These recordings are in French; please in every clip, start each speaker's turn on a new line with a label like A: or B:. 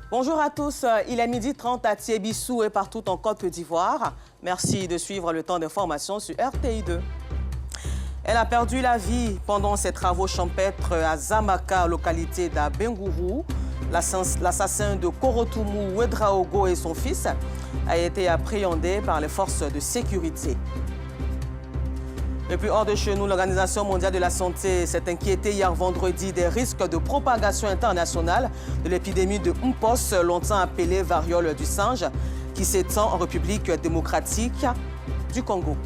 A: Bonjour à tous, il est 12h30 à Thiébissou et partout en Côte d'Ivoire. Merci de suivre le temps d'information sur RTI2. Elle a perdu la vie pendant ses travaux champêtres à Zamaka, localité d'Abengourou. L'assassin de Korotoumou Ouedraogo et son fils a été appréhendé par les forces de sécurité. Depuis hors de chez nous, l'Organisation mondiale de la santé s'est inquiétée hier vendredi des risques de propagation internationale de l'épidémie de Mpox, longtemps appelée variole du singe, qui s'étend en République démocratique du Congo.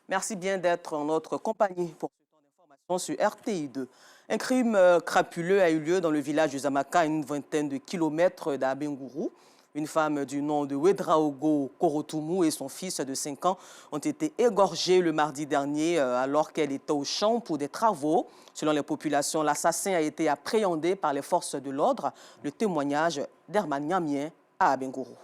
A: Merci bien d'être en notre compagnie pour ce temps d'information sur RTI2. Un crime crapuleux a eu lieu dans le village de Zamaka, à une vingtaine de kilomètres d'Abengourou. Une femme du nom de Ouedraogo Korotoumou et son fils de 5 ans ont été égorgés le mardi dernier alors qu'elle était au champ pour des travaux. Selon les populations, l'assassin a été appréhendé par les forces de l'ordre. Le témoignage d'Herman Niamien à Abengourou.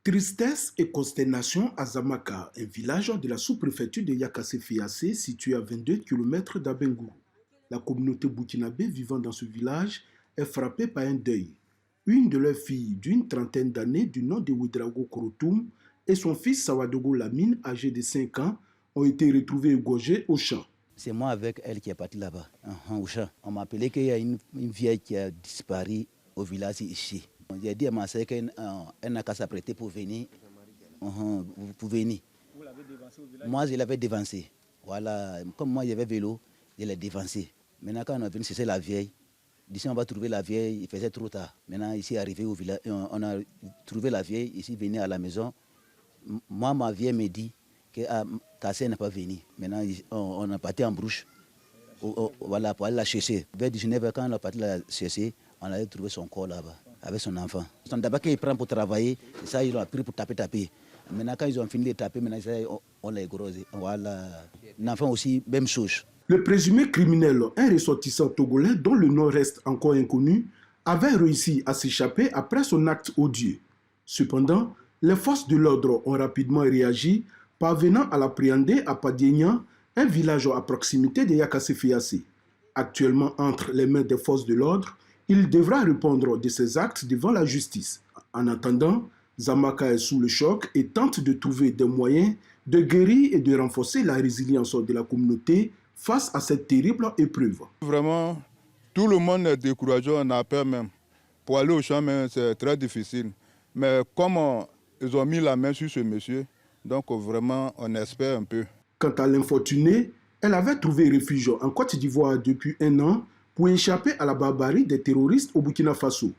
B: Tristesse et consternation à Zamaka, un village de la sous-préfecture de Yakassé-Fiassé situé à 22 km d'Abengourou. La communauté burkinabé vivant dans ce village est frappée par un deuil. Une de leurs filles d'une trentaine d'années du nom de Ouedraogo Korotoum et son fils Sawadogo Lamine, âgé de 5 ans, ont été retrouvés égorgés au champ.
C: C'est moi avec elle qui est parti là-bas, au champ. On m'a appelé qu'il y a une vieille qui a disparu au village ici. J'ai dit à ma soeur qu'elle n'a qu'à s'apprêter pour venir. Pour venir. Vous l'avez dévancé au village? Moi, je l'avais dévancé. Voilà. Comme moi, j'avais vélo, je l'ai dévancé. Maintenant, quand on est venu, c'est la vieille. D'ici, on va trouver la vieille, il faisait trop tard. Maintenant, ici, arrivé au village, on a trouvé la vieille, ici, venue à la maison. Moi, ma vieille me dit que ta sœur n'est pas venue. Maintenant, on a parti en brouche, voilà, pour aller la chercher. Vers 19h, quand on a parti la chercher, on a trouvé son corps là-bas, avec son enfant. Son tabac qu'il prend pour travailler, ça, ils l'ont pris pour taper. Maintenant, quand ils ont fini de taper, maintenant, on l'a égorgé. Voilà. L'enfant aussi, même chose.
B: Le présumé criminel, un ressortissant togolais dont le nom reste encore inconnu, avait réussi à s'échapper après son acte odieux. Cependant, les forces de l'ordre ont rapidement réagi, parvenant à l'appréhender à Padiegnan, un village à proximité de Yakassé-Fiassé. Actuellement entre les mains des forces de l'ordre, il devra répondre de ses actes devant la justice. En attendant, Zamaka est sous le choc et tente de trouver des moyens de guérir et de renforcer la résilience de la communauté face à cette terrible épreuve.
D: Vraiment, tout le monde est découragé, on a peur même. Pour aller au champ, c'est très difficile. Mais comme ils ont mis la main sur ce monsieur, donc vraiment, on espère un peu.
B: Quant à l'infortunée, elle avait trouvé refuge en Côte d'Ivoire depuis 1 an pour échapper à la barbarie des terroristes au Burkina Faso.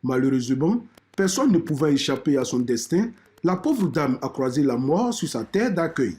B: Malheureusement, personne ne pouvant échapper à son destin, la pauvre dame a croisé la mort sur sa terre d'accueil.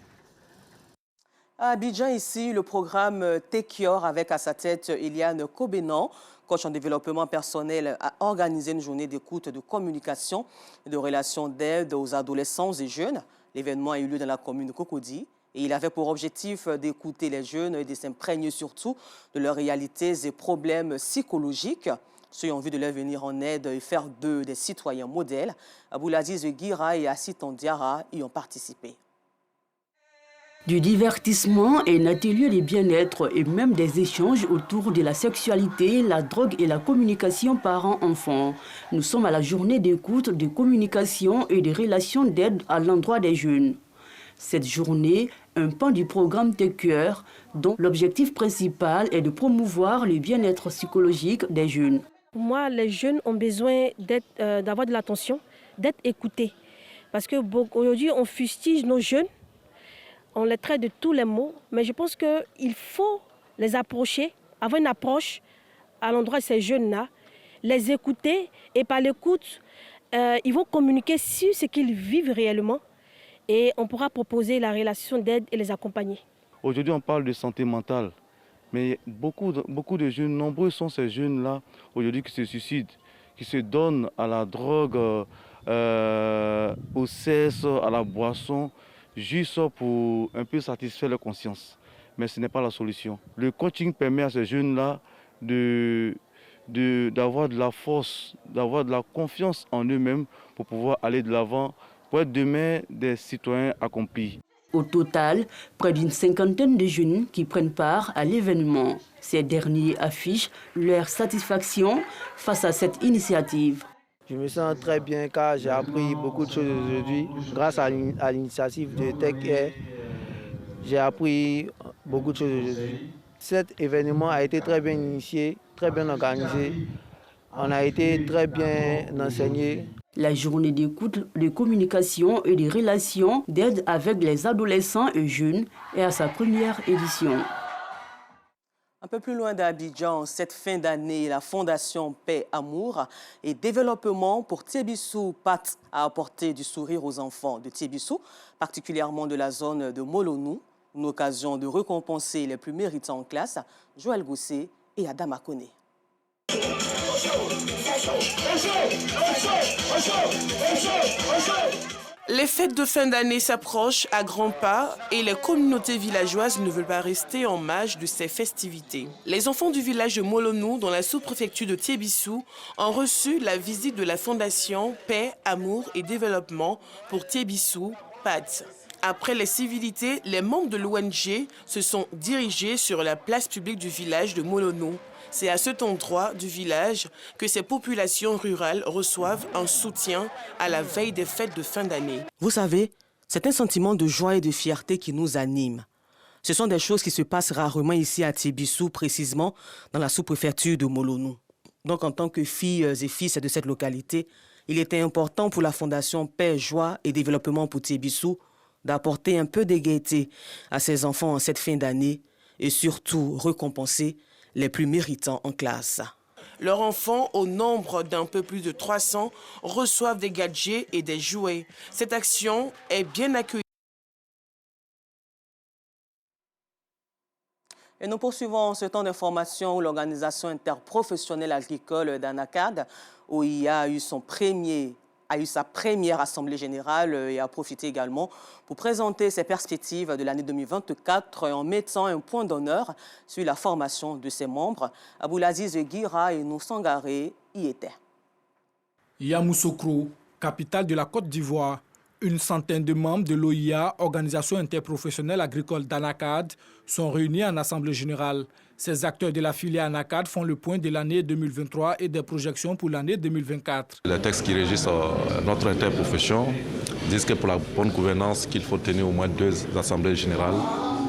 A: À Abidjan, ici, le programme Tekior, avec à sa tête Eliane Kobenan, coach en développement personnel, a organisé une journée d'écoute, de communication et de relations d'aide aux adolescents et jeunes. L'événement a eu lieu dans la commune de Cocody et il avait pour objectif d'écouter les jeunes et de s'imprégner surtout de leurs réalités et problèmes psychologiques. Ceux qui ont envie de leur venir en aide et faire d'eux des citoyens modèles. Aboulaziz Guira et Assit Diara y ont participé.
E: Du divertissement, un atelier de bien-être et même des échanges autour de la sexualité, la drogue et la communication parents-enfants. Nous sommes à la journée d'écoute, de communication et de relations d'aide à l'endroit des jeunes. Cette journée, un pan du programme TQR, dont l'objectif principal est de promouvoir le bien-être psychologique des jeunes.
F: Pour moi, les jeunes ont besoin d'avoir de l'attention, d'être écoutés. Parce qu'aujourd'hui, on fustige nos jeunes. On les traite de tous les mots, mais je pense qu'il faut les approcher, avoir une approche à l'endroit de ces jeunes-là, les écouter et par l'écoute, ils vont communiquer sur ce qu'ils vivent réellement et on pourra proposer la relation d'aide et les accompagner.
G: Aujourd'hui, on parle de santé mentale, mais beaucoup de jeunes, nombreux sont ces jeunes-là aujourd'hui qui se suicident, qui se donnent à la drogue, au sexe, à la boisson, juste pour un peu satisfaire leur conscience. Mais ce n'est pas la solution. Le coaching permet à ces jeunes-là d'avoir de la force, d'avoir de la confiance en eux-mêmes pour pouvoir aller de l'avant, pour être demain des citoyens accomplis.
E: Au total, près d'une cinquantaine de jeunes qui prennent part à l'événement. Ces derniers affichent leur satisfaction face à cette initiative.
H: Je me sens très bien car j'ai appris beaucoup de choses aujourd'hui. Grâce à l'initiative de Tech Air, j'ai appris beaucoup de choses aujourd'hui. Cet événement a été très bien initié, très bien organisé. On a été très bien enseigné.
E: La journée d'écoute, de communication et de relations d'aide avec les adolescents et jeunes est à sa première édition.
A: Un peu plus loin d'Abidjan, cette fin d'année, la Fondation Paix, Amour et Développement pour Tiebissou PAT a apporté du sourire aux enfants de Tiebissou, particulièrement de la zone de Molonou, une occasion de récompenser les plus méritants en classe, Joël Gossé et Adam Akone.
I: Les fêtes de fin d'année s'approchent à grands pas et les communautés villageoises ne veulent pas rester en marge de ces festivités. Les enfants du village de Molonou, dans la sous-préfecture de Tiebissou, ont reçu la visite de la Fondation Paix, Amour et Développement pour Tiebissou, PAT. Après les civilités, les membres de l'ONG se sont dirigés sur la place publique du village de Molonou. C'est à cet endroit du village que ces populations rurales reçoivent un soutien à la veille des fêtes de fin d'année.
A: Vous savez, c'est un sentiment de joie et de fierté qui nous anime. Ce sont des choses qui se passent rarement ici à Tiebissou, précisément dans la sous-préfecture de Molonou. Donc en tant que filles et fils de cette localité, il était important pour la Fondation Paix, Joie et Développement pour Tiebissou d'apporter un peu de gaieté à ces enfants en cette fin d'année et surtout récompenser les plus méritants en classe.
I: Leurs enfants, au nombre d'un peu plus de 300, reçoivent des gadgets et des jouets. Cette action est bien accueillie.
A: Et nous poursuivons ce temps d'information où l'organisation interprofessionnelle agricole d'Anacad, OIA, a eu sa première assemblée générale et a profité également pour présenter ses perspectives de l'année 2024 en mettant un point d'honneur sur la formation de ses membres. Aboulaziz Guira et Noussangaré y étaient.
J: Yamoussoukro, capitale de la Côte d'Ivoire, une centaine de membres de l'OIA, Organisation interprofessionnelle agricole d'Anacad, sont réunis en assemblée générale. Ces acteurs de la filière Anacad font le point de l'année 2023 et des projections pour l'année 2024.
K: Les textes qui régissent notre interprofession disent que pour la bonne gouvernance, qu'il faut tenir au moins 2 assemblées générales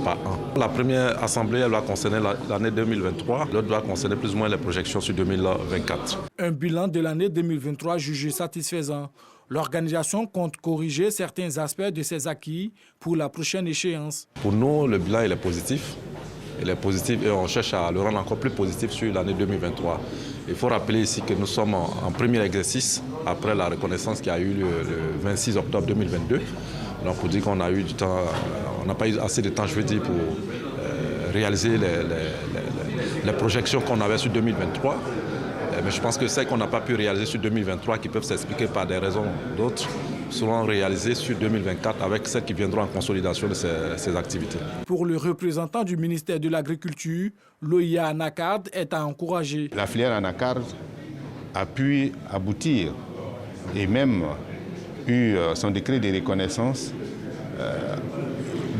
K: par an. La première assemblée, elle va concerner l'année 2023, l'autre doit concerner plus ou moins les projections sur 2024.
J: Un bilan de l'année 2023 jugé satisfaisant. L'organisation compte corriger certains aspects de ses acquis pour la prochaine échéance.
K: Pour nous, le bilan il est positif. Il est positif et on cherche à le rendre encore plus positif sur l'année 2023. Il faut rappeler ici que nous sommes en premier exercice après la reconnaissance qui a eu lieu le 26 octobre 2022. Donc pour dire qu'on a eu du temps, on n'a pas eu assez de temps, je veux dire, pour réaliser les projections qu'on avait sur 2023. Mais je pense que celles qu'on n'a pas pu réaliser sur 2023, qui peuvent s'expliquer par des raisons d'autres, seront réalisées sur 2024 avec celles qui viendront en consolidation de ces activités.
J: Pour le représentant du ministère de l'Agriculture, l'OIA Anacad est à encourager.
L: La filière Anacad a pu aboutir et même eu son décret de reconnaissance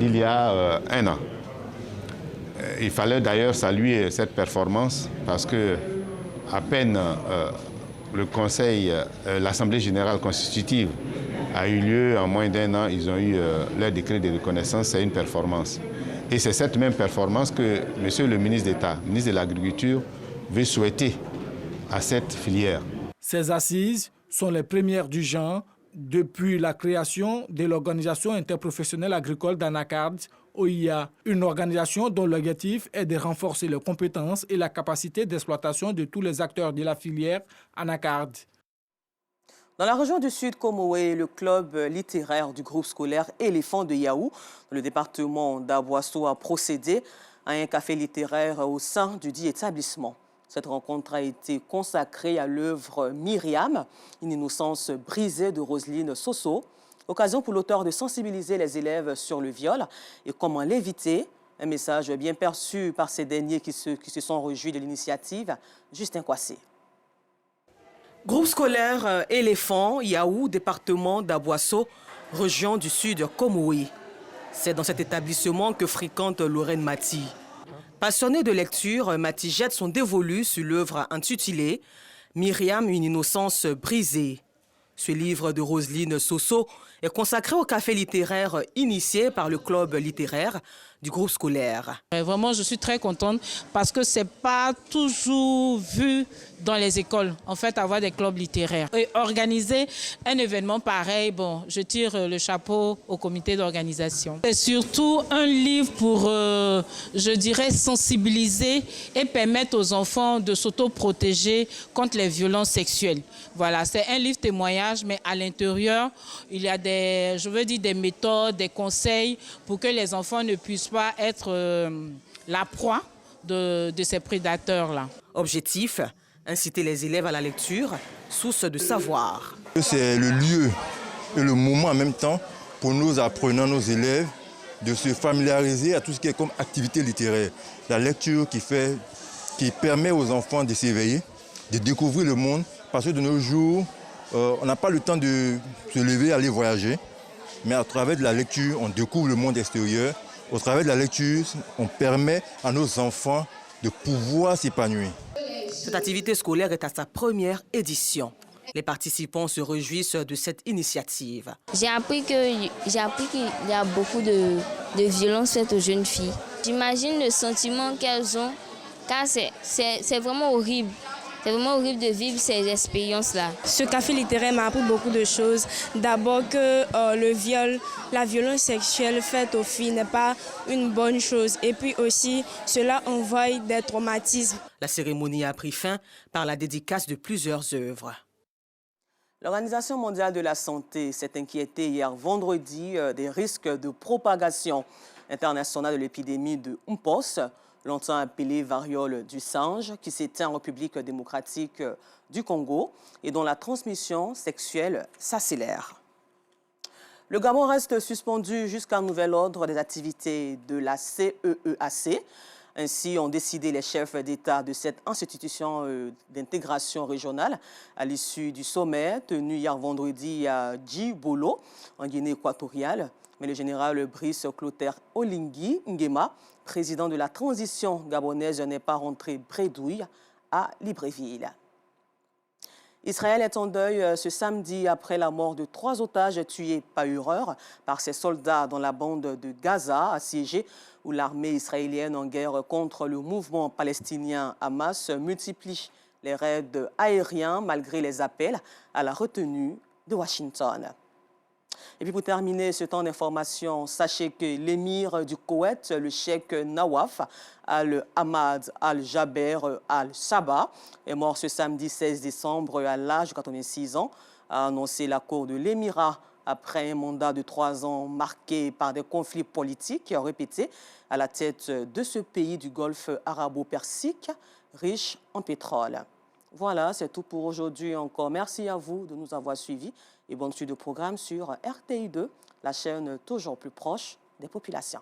L: il y a 1 an. Il fallait d'ailleurs saluer cette performance parce que à peine le Conseil, l'Assemblée générale constitutive a eu lieu en moins d'1 an, ils ont eu leur décret de reconnaissance, c'est une performance. Et c'est cette même performance que Monsieur le ministre d'État, ministre de l'Agriculture, veut souhaiter à cette filière.
J: Ces assises sont les premières du genre depuis la création de l'Organisation interprofessionnelle agricole d'Anacad, OIA, une organisation dont l'objectif est de renforcer les compétences et la capacité d'exploitation de tous les acteurs de la filière Anacad.
A: Dans la région du Sud, Komoé, le club littéraire du groupe scolaire Éléphant de Yaou, dans le département d'Aboasso, a procédé à un café littéraire au sein du dit établissement. Cette rencontre a été consacrée à l'œuvre Myriam, une innocence brisée de Roselyne Soso. Occasion pour l'auteur de sensibiliser les élèves sur le viol et comment l'éviter. Un message bien perçu par ces derniers qui se sont réjouis de l'initiative. Justin Kwasi. Groupe scolaire Éléphant, Yaou, département d'Aboasso, région du Sud Komoé. C'est dans cet établissement que fréquente Lorraine Mati. Passionnée de lecture, Mati jette son dévolu sur l'œuvre intitulée « Myriam, une innocence brisée ». Ce livre de Roselyne Soso est consacré au café littéraire initié par le club littéraire du groupe scolaire.
M: Vraiment, je suis très contente parce que ce n'est pas toujours vu dans les écoles, en fait, avoir des clubs littéraires. Et organiser un événement pareil, bon, je tire le chapeau au comité d'organisation. C'est surtout un livre pour, je dirais, sensibiliser et permettre aux enfants de s'auto-protéger contre les violences sexuelles. Voilà, c'est un livre témoignage, mais à l'intérieur, il y a des méthodes, des conseils pour que les enfants ne puissent pas être la proie de ces prédateurs-là.
A: Objectif, inciter les élèves à la lecture, source de savoir.
N: C'est le lieu et le moment en même temps pour nos apprenants, nos élèves, de se familiariser à tout ce qui est comme activité littéraire. La lecture qui permet aux enfants de s'éveiller, de découvrir le monde, parce que de nos jours, on n'a pas le temps de se lever, aller voyager, mais à travers de la lecture, on découvre le monde extérieur. Au travers de la lecture, on permet à nos enfants de pouvoir s'épanouir.
A: Cette activité scolaire est à sa première édition. Les participants se réjouissent de cette initiative.
O: J'ai appris qu'il y a beaucoup de violences faites aux jeunes filles. J'imagine le sentiment qu'elles ont, car c'est vraiment horrible. C'est vraiment horrible de vivre ces expériences-là.
P: Ce café littéraire m'a appris beaucoup de choses. D'abord que le viol, la violence sexuelle faite aux filles n'est pas une bonne chose. Et puis aussi, cela envoie des traumatismes.
A: La cérémonie a pris fin par la dédicace de plusieurs œuvres. L'Organisation mondiale de la santé s'est inquiétée hier vendredi des risques de propagation internationale de l'épidémie de Mpox, longtemps appelée variole du singe, qui s'éteint en République démocratique du Congo et dont la transmission sexuelle s'accélère. Le Gabon reste suspendu jusqu'à nouvel ordre des activités de la CEEAC. Ainsi ont décidé les chefs d'État de cette institution d'intégration régionale à l'issue du sommet tenu hier vendredi à Djibolo, en Guinée équatoriale. Mais le général Brice Clotaire Oligui Nguema, président de la transition gabonaise, n'est pas rentré bredouille à Libreville. Israël est en deuil ce samedi après la mort de 3 otages tués par erreur par ses soldats dans la bande de Gaza, assiégée, où l'armée israélienne en guerre contre le mouvement palestinien Hamas multiplie les raids aériens malgré les appels à la retenue de Washington. Et puis pour terminer ce temps d'information, sachez que l'émir du Koweït, le cheikh Nawaf Al-Hamad Al-Jaber Al-Sabah, est mort ce samedi 16 décembre à l'âge de 86 ans, a annoncé la cour de l'émirat après un mandat de 3 ans marqué par des conflits politiques répétés à la tête de ce pays du Golfe arabo-persique, riche en pétrole. Voilà, c'est tout pour aujourd'hui encore. Merci à vous de nous avoir suivis et bonne suite de programme sur RTI2, la chaîne toujours plus proche des populations.